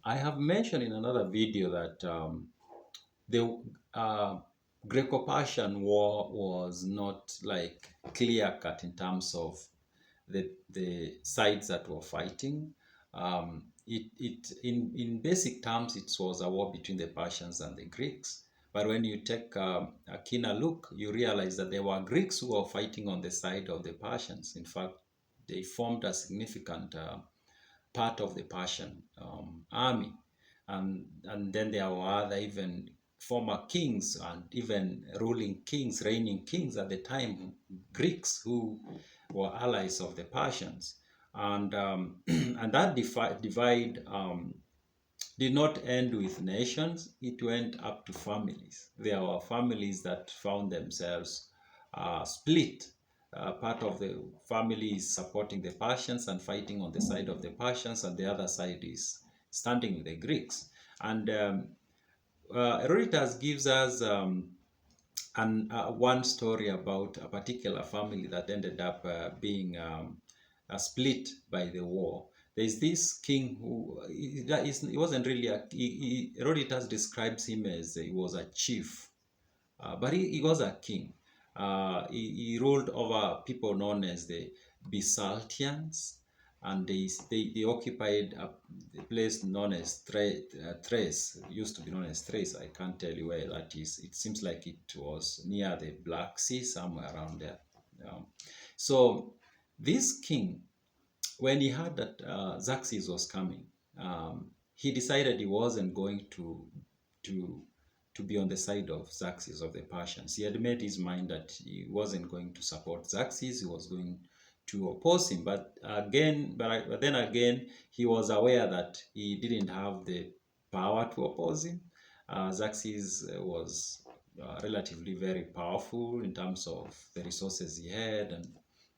I have mentioned in another video that the Greco-Persian war was not like clear cut in terms of the sides that were fighting. In basic terms, it was a war between the Persians and the Greeks. But when you take a keener look, you realize that there were Greeks who were fighting on the side of the Persians. In fact, they formed a significant part of the Persian army. And then there were other even former kings and even reigning kings at the time, Greeks who were allies of the Persians. And that divide did not end with nations, it went up to families. There were families that found themselves split. Part of the family is supporting the Persians and fighting on the side of the Persians, and the other side is standing with the Greeks. And Herodotus gives us one story about a particular family that ended up being split by the war. There's this king who he wasn't really Herodotus describes him as he was a chief, but he was a king. He ruled over people known as the Bisaltians, and they occupied a place known as Thrace, used to be known as Thrace. I can't tell you where that is. It seems like it was near the Black Sea, somewhere around there. So this king, when he heard that Xerxes was coming, he decided he wasn't going to to be on the side of Xerxes of the Persians. He had made his mind that he wasn't going to support Xerxes, he was going to oppose him. But then again, he was aware that he didn't have the power to oppose him. Xerxes was relatively very powerful in terms of the resources he had and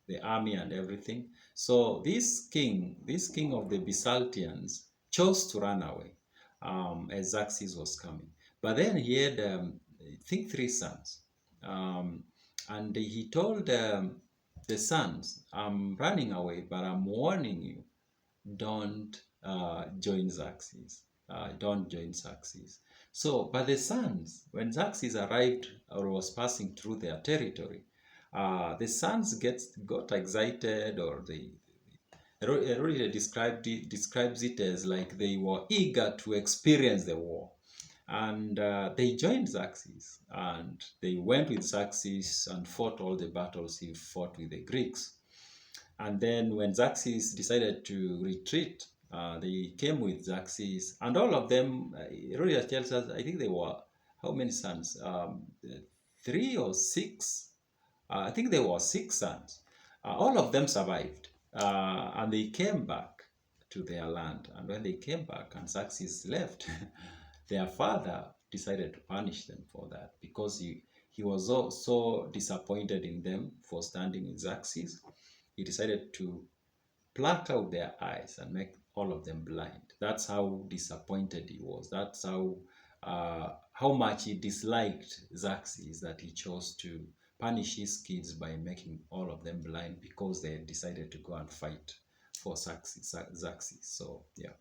the army and everything. So this king of the Bisaltians, chose to run away as Xerxes was coming. But then he had, I think, three sons. And he told the sons, I'm running away, but I'm warning you, don't join Xerxes. Don't join Xerxes. So, but the sons, when Xerxes arrived or was passing through their territory, the sons got excited, or they really describes it as like they were eager to experience the war. And they joined Xerxes, and they went with Xerxes and fought all the battles he fought with the Greeks. And then when Xerxes decided to retreat, they came with Xerxes, and all of them, Herodotus tells us, I think they were, how many sons? Three or six? I think there were six sons. All of them survived, and they came back to their land. And when they came back and Xerxes left, their father decided to punish them for that, because he was so disappointed in them for standing with Xerxes. He decided to pluck out their eyes and make all of them blind. That's how disappointed he was. That's how much he disliked Xerxes, that he chose to punish his kids by making all of them blind because they decided to go and fight for Xerxes. So yeah.